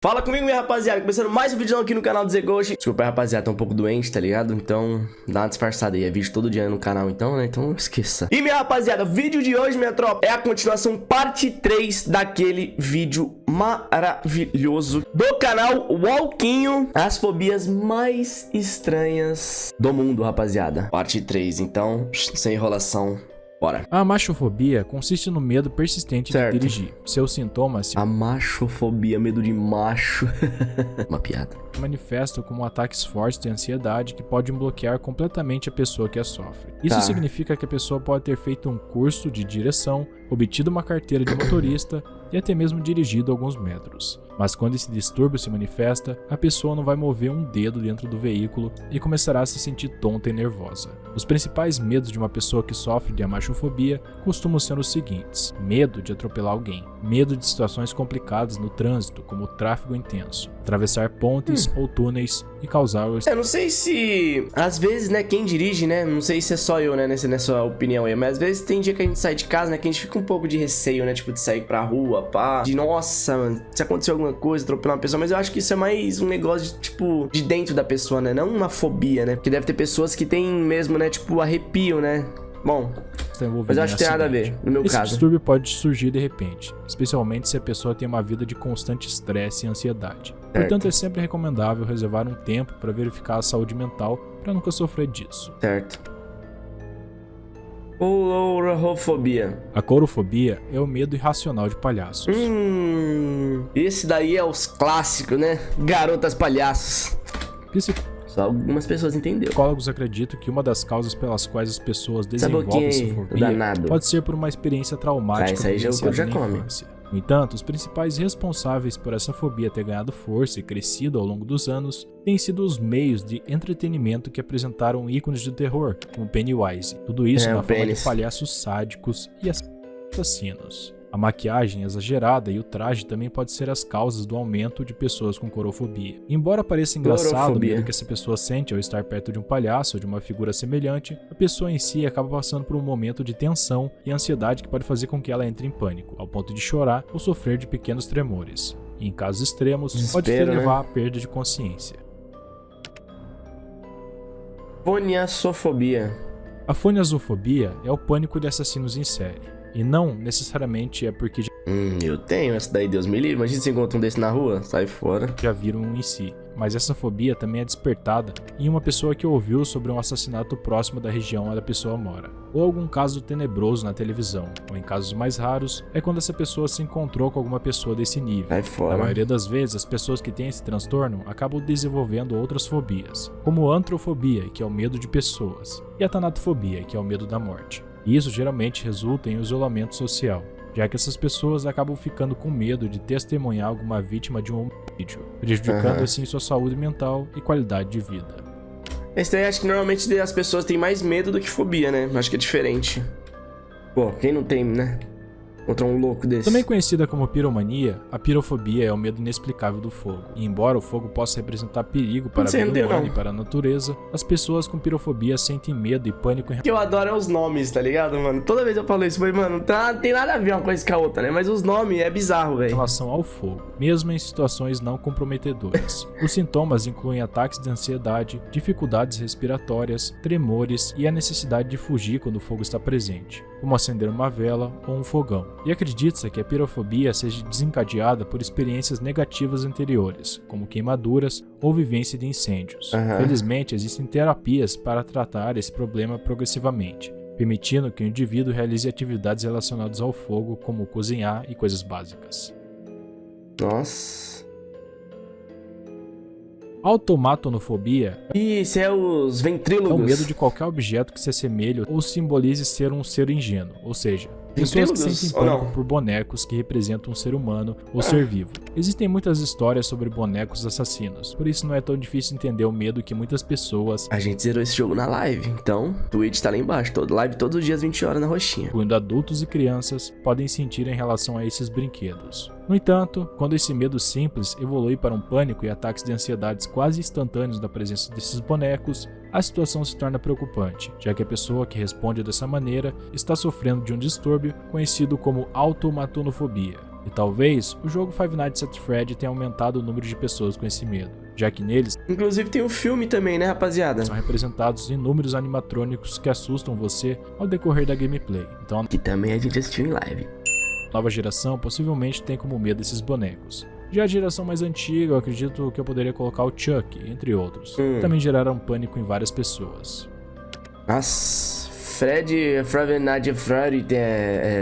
Fala comigo, minha rapaziada, começando mais um vídeo aqui no canal do Zeghost. Desculpa aí, rapaziada, tô um pouco doente, tá ligado? Então, dá uma disfarçada aí, é vídeo todo dia no canal então, né? Então, esqueça. E, minha rapaziada, o vídeo de hoje, minha tropa, é a continuação parte 3 daquele vídeo maravilhoso do canal Walquinho, as fobias mais estranhas do mundo, rapaziada. Parte 3, então, sem enrolação. Bora. A machofobia consiste no medo persistente de dirigir. Seus sintomas se A machofobia, medo de macho. Uma piada. manifestam como ataques fortes de ansiedade que podem bloquear completamente a pessoa que a sofre. Isso significa que a pessoa pode ter feito um curso de direção, obtido uma carteira de motorista e até mesmo dirigido alguns metros. Mas quando esse distúrbio se manifesta, a pessoa não vai mover um dedo dentro do veículo e começará a se sentir tonta e nervosa. Os principais medos de uma pessoa que sofre de amachofobia costumam ser os seguintes: medo de atropelar alguém, medo de situações complicadas no trânsito, como o tráfego intenso, atravessar pontes ou túneis e causar o... Eu não sei se, às vezes, né, quem dirige, né, não sei se é só eu, né, nessa opinião aí, mas às vezes tem dia que a gente sai de casa, né, que a gente fica um pouco de receio, né, tipo, de sair pra rua, pá, de nossa, mano, se aconteceu alguma coisa, atropelar uma pessoa, mas eu acho que isso é mais um negócio de, tipo, de dentro da pessoa, né, não uma fobia, né, porque deve ter pessoas que tem mesmo, né, tipo, arrepio, né. Bom, mas eu acho que tem nada a ver, no meu Esse caso. distúrbio pode surgir de repente, especialmente se a pessoa tem uma vida de constante estresse e ansiedade. Portanto, é sempre recomendável reservar um tempo para verificar a saúde mental para nunca sofrer disso. Certo. Coulrofobia. A coulrofobia é o medo irracional de palhaços. Esse daí é os clássicos, né? Garotas palhaços. Só algumas pessoas entenderam. Psicólogos acreditam que uma das causas pelas quais as pessoas desenvolvem essa fobia pode ser por uma experiência traumática vivenciada na infância. No entanto, os principais responsáveis por essa fobia ter ganhado força e crescido ao longo dos anos têm sido os meios de entretenimento que apresentaram ícones de terror, como Pennywise. Tudo isso na forma de palhaços sádicos e assassinos. A maquiagem exagerada e o traje também podem ser as causas do aumento de pessoas com coulrofobia. Embora pareça engraçado o medo que essa pessoa sente ao estar perto de um palhaço ou de uma figura semelhante, a pessoa em si acaba passando por um momento de tensão e ansiedade que pode fazer com que ela entre em pânico, ao ponto de chorar ou sofrer de pequenos tremores. E em casos extremos, pode levar à perda de consciência. Foniasofobia. A foniasofobia é o pânico de assassinos em série. E não necessariamente é porque eu tenho essa daí, Deus me livre. Imagina se encontra um desse na rua, sai fora. Já viram um em si. Mas essa fobia também é despertada em uma pessoa que ouviu sobre um assassinato próximo da região onde a pessoa mora, ou algum caso tenebroso na televisão, ou em casos mais raros, é quando essa pessoa se encontrou com alguma pessoa desse nível. Sai fora. Na maioria das vezes, as pessoas que têm esse transtorno acabam desenvolvendo outras fobias, como antrofobia, que é o medo de pessoas, e a tanatofobia, que é o medo da morte. E isso geralmente resulta em isolamento social, já que essas pessoas acabam ficando com medo de testemunhar alguma vítima de um homicídio, prejudicando assim sua saúde mental e qualidade de vida. Esse daí acho que normalmente as pessoas têm mais medo do que fobia, né? Acho que é diferente. Pô, quem não tem, né? Contra um louco desse. Também conhecida como piromania, a pirofobia é o medo inexplicável do fogo. E embora o fogo possa representar perigo para a vida humana e para a natureza, as pessoas com pirofobia sentem medo e pânico em O que eu adoro é os nomes, tá ligado, mano? Toda vez eu falo isso, mas, mano, não tem nada a ver uma coisa com a outra, né? Mas os nomes é bizarro, velho. Em relação ao fogo, mesmo em situações não comprometedoras. Os sintomas incluem ataques de ansiedade, dificuldades respiratórias, tremores e a necessidade de fugir quando o fogo está presente, como acender uma vela ou um fogão. E acredita-se que a pirofobia seja desencadeada por experiências negativas anteriores, como queimaduras ou vivência de incêndios. Felizmente, existem terapias para tratar esse problema progressivamente, permitindo que o indivíduo realize atividades relacionadas ao fogo, como cozinhar e coisas básicas. Nossa. Automatonofobia Isso é os ventrílogos. é o medo de qualquer objeto que se assemelhe ou simbolize ser um ser ingênuo, ou seja, pessoas que sentem pânico por bonecos que representam um ser humano ou ser vivo. Existem muitas histórias sobre bonecos assassinos, por isso não é tão difícil entender o medo que muitas pessoas... A gente zerou esse jogo na live, então o Twitch tá lá embaixo, live todos os dias 20 horas na roxinha. Incluindo adultos e crianças, podem sentir em relação a esses brinquedos. No entanto, quando esse medo simples evolui para um pânico e ataques de ansiedades quase instantâneos da presença desses bonecos, a situação se torna preocupante, já que a pessoa que responde dessa maneira está sofrendo de um distúrbio conhecido como automatonofobia. E talvez o jogo Five Nights at Freddy tenha aumentado o número de pessoas com esse medo, já que neles, inclusive tem um filme também, né, rapaziada? São representados inúmeros animatrônicos que assustam você ao decorrer da gameplay. Então, que também a gente assistiu em live. A nova geração possivelmente tem como medo esses bonecos. Já a geração mais antiga, eu acredito que eu poderia colocar o Chuck, entre outros. Também geraram pânico em várias pessoas. Nossa, Five Nights at Freddy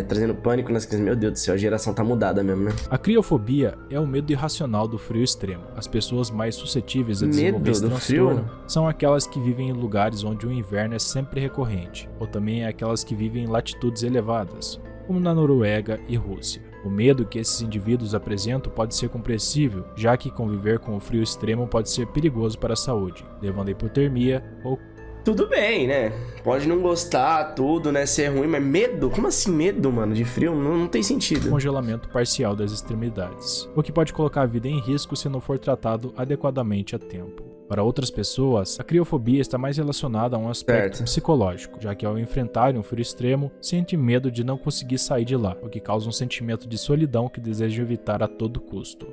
trazendo pânico nas crianças. Meu Deus do céu, a geração tá mudada mesmo, né? A criofobia é o medo irracional do frio extremo. As pessoas mais suscetíveis a desenvolver esse transtorno são aquelas que vivem em lugares onde o inverno é sempre recorrente, ou também aquelas que vivem em latitudes elevadas, como na Noruega e Rússia. O medo que esses indivíduos apresentam pode ser compreensível, já que conviver com o frio extremo pode ser perigoso para a saúde, levando a hipotermia ou... Tudo bem, né? Pode não gostar, tudo, né? Ser ruim, mas medo? Como assim medo, mano? De frio? Não tem sentido. Congelamento parcial das extremidades, o que pode colocar a vida em risco se não for tratado adequadamente a tempo. Para outras pessoas, a criofobia está mais relacionada a um aspecto psicológico, já que ao enfrentarem um frio extremo, sentem medo de não conseguir sair de lá, o que causa um sentimento de solidão que desejam evitar a todo custo.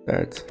Certo.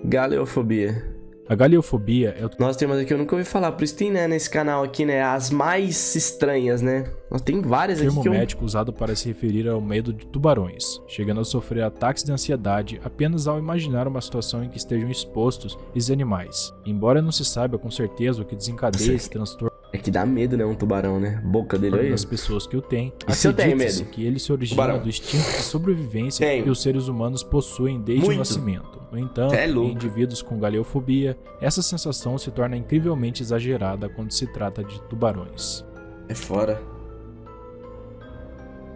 Galeofobia. A galeofobia é o... Nós temos aqui, eu nunca ouvi falar, por isso tem, né, nesse canal aqui, né, as mais estranhas, né? Nós tem várias aqui que termo médico usado para se referir ao medo de tubarões, chegando a sofrer ataques de ansiedade apenas ao imaginar uma situação em que estejam expostos esses animais. Embora não se saiba com certeza o que desencadeia esse transtorno, é que dá medo, né, um tubarão, né? Boca dele aí. Das pessoas que o têm, isso eu tenho medo. Que ele se origina do instinto de sobrevivência que os seres humanos possuem desde o nascimento. No entanto, em indivíduos com galeofobia, essa sensação se torna incrivelmente exagerada quando se trata de tubarões. É fora.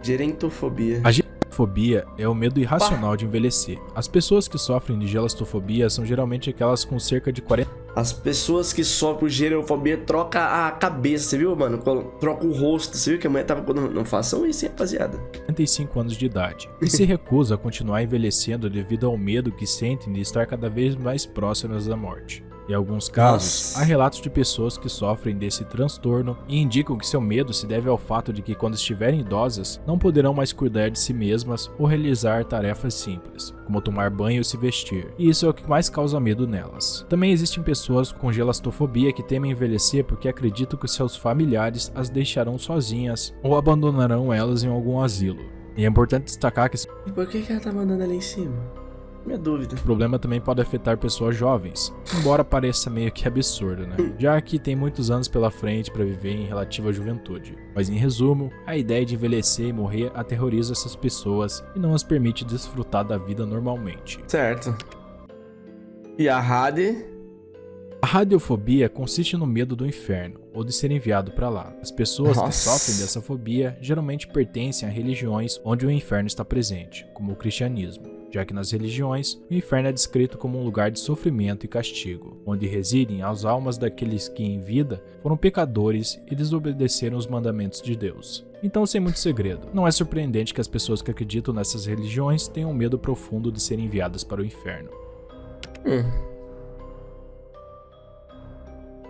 Gerontofobia. A gerontofobia é o medo irracional de envelhecer. As pessoas que sofrem de gerontofobia são geralmente aquelas com cerca de 40... As pessoas que sofrem de gerontofobia trocam a cabeça, você viu, mano? Troca o rosto, você viu que a mulher tava... Não façam isso, hein, rapaziada? 45 anos de idade. E se recusa a continuar envelhecendo devido ao medo que sentem de estar cada vez mais próximas da morte. Em alguns casos, há relatos de pessoas que sofrem desse transtorno e indicam que seu medo se deve ao fato de que quando estiverem idosas, não poderão mais cuidar de si mesmas ou realizar tarefas simples, como tomar banho ou se vestir, e isso é o que mais causa medo nelas. Também existem pessoas com gelastofobia que temem envelhecer porque acreditam que seus familiares as deixarão sozinhas ou abandonarão elas em algum asilo. E é importante destacar que... E por que ela tá mandando ali em cima? Minha dúvida. O problema também pode afetar pessoas jovens, embora pareça meio que absurdo, né? Já que tem muitos anos pela frente para viver em relativa juventude. Mas em resumo, a ideia de envelhecer e morrer aterroriza essas pessoas e não as permite desfrutar da vida normalmente. Certo. E a Hade? A radiofobia consiste no medo do inferno, ou de ser enviado para lá. As pessoas que sofrem dessa fobia geralmente pertencem a religiões onde o inferno está presente, como o cristianismo, já que nas religiões, o inferno é descrito como um lugar de sofrimento e castigo, onde residem as almas daqueles que em vida foram pecadores e desobedeceram os mandamentos de Deus. Então, sem muito segredo, não é surpreendente que as pessoas que acreditam nessas religiões tenham medo profundo de serem enviadas para o inferno.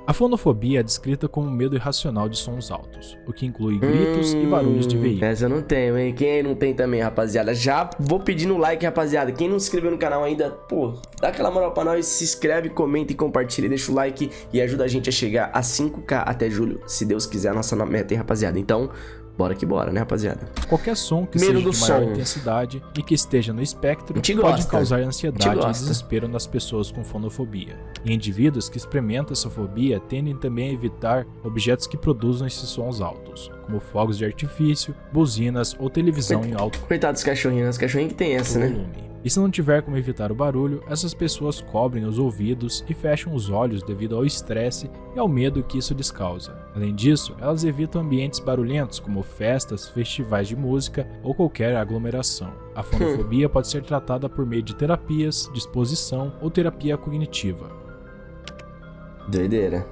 A fonofobia é descrita como um medo irracional de sons altos, o que inclui gritos e barulhos de veículos. Essa eu não tenho, hein? Quem não tem também, rapaziada? Já vou pedindo like, rapaziada. Quem não se inscreveu no canal ainda, pô, dá aquela moral pra nós, se inscreve, comenta e compartilha, deixa o like e ajuda a gente a chegar a 5k até julho, se Deus quiser, a nossa meta, hein, rapaziada? Então, bora que bora, né, rapaziada? Qualquer som que seja de maior intensidade e que esteja no espectro pode causar ansiedade e desespero nas pessoas com fonofobia. E indivíduos que experimentam essa fobia tendem também a evitar objetos que produzam esses sons altos, como fogos de artifício, buzinas ou televisão em alto Coitado dos cachorrinhos, os cachorrinhos que tem essa, né? E se não tiver como evitar o barulho, essas pessoas cobrem os ouvidos e fecham os olhos devido ao estresse e ao medo que isso lhes causa. Além disso, elas evitam ambientes barulhentos como festas, festivais de música ou qualquer aglomeração. A fonofobia pode ser tratada por meio de terapias, disposição ou terapia cognitiva. Doideira.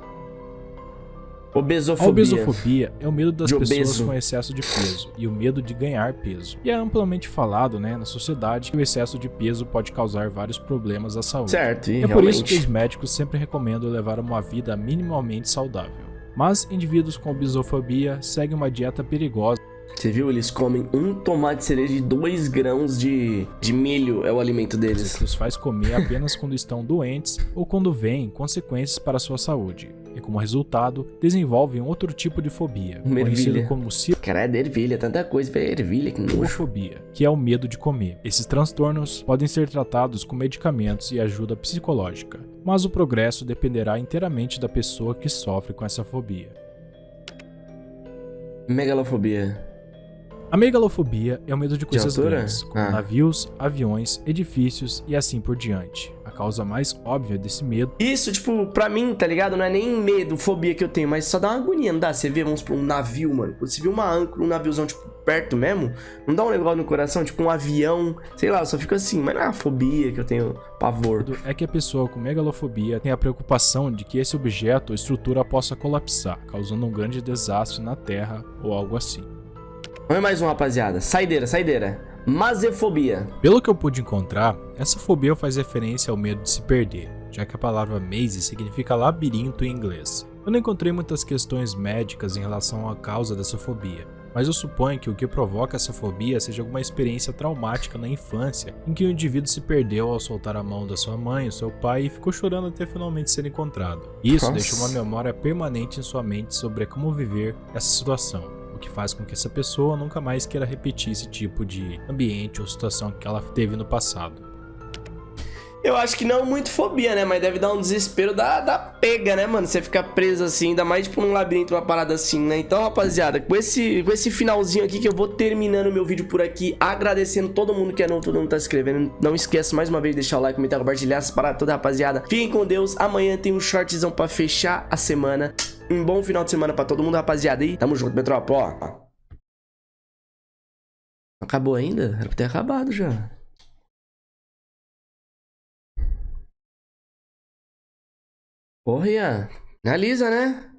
Obesofobia. A obesofobia é o medo das pessoas com excesso de peso e o medo de ganhar peso. E é amplamente falado, né, na sociedade que o excesso de peso pode causar vários problemas à saúde. Certo, e é por isso que os médicos sempre recomendam levar uma vida minimamente saudável. Mas indivíduos com obesofobia seguem uma dieta perigosa. Você viu? Eles comem um tomate cereja de 2 grãos de milho. É o alimento deles. Isso os faz comer apenas quando estão doentes ou quando vêm consequências para a sua saúde. E como resultado, desenvolvem outro tipo de fobia, conhecido como Caralho, ervilha, tanta coisa pra ervilha, que nojo. Fobia, que é o medo de comer. Esses transtornos podem ser tratados com medicamentos e ajuda psicológica, mas o progresso dependerá inteiramente da pessoa que sofre com essa fobia. Megalofobia. A megalofobia é o medo de coisas grandes, como navios, aviões, edifícios e assim por diante. A causa mais óbvia desse medo... Isso, tipo, pra mim, tá ligado? Não é nem medo, fobia que eu tenho, mas só dá uma agonia, não dá? Você vê, vamos pra um navio, mano. Quando você vê uma âncora, um naviozão, tipo, perto mesmo, não dá um negócio no coração? Tipo, um avião, sei lá, eu só fico assim, mas não é uma fobia que eu tenho pavor. É que a pessoa com megalofobia tem a preocupação de que esse objeto ou estrutura possa colapsar, causando um grande desastre na Terra ou algo assim. Vamos mais um, rapaziada. Saideira. Mazefobia. Pelo que eu pude encontrar, essa fobia faz referência ao medo de se perder, já que a palavra maze significa labirinto em inglês. Eu não encontrei muitas questões médicas em relação à causa dessa fobia, mas eu suponho que o que provoca essa fobia seja alguma experiência traumática na infância, em que o indivíduo se perdeu ao soltar a mão da sua mãe ou seu pai e ficou chorando até finalmente ser encontrado. Isso deixa uma memória permanente em sua mente sobre como viver essa situação, o que faz com que essa pessoa nunca mais queira repetir esse tipo de ambiente ou situação que ela teve no passado. Eu acho que não muito fobia, né? Mas deve dar um desespero da pega, né, mano? Você ficar preso assim, ainda mais tipo num labirinto, uma parada assim, né? Então, rapaziada, com esse finalzinho aqui que eu vou terminando o meu vídeo por aqui, agradecendo todo mundo que é novo, todo mundo tá se inscrevendo. Não esqueça mais uma vez de deixar o like, comentar, compartilhar essas paradas todas, rapaziada. Fiquem com Deus. Amanhã tem um shortzão pra fechar a semana. Um bom final de semana pra todo mundo, rapaziada. E tamo junto, Metrópole, ó. Acabou ainda? Era pra ter acabado já. Porra, Ian. Analisa, né?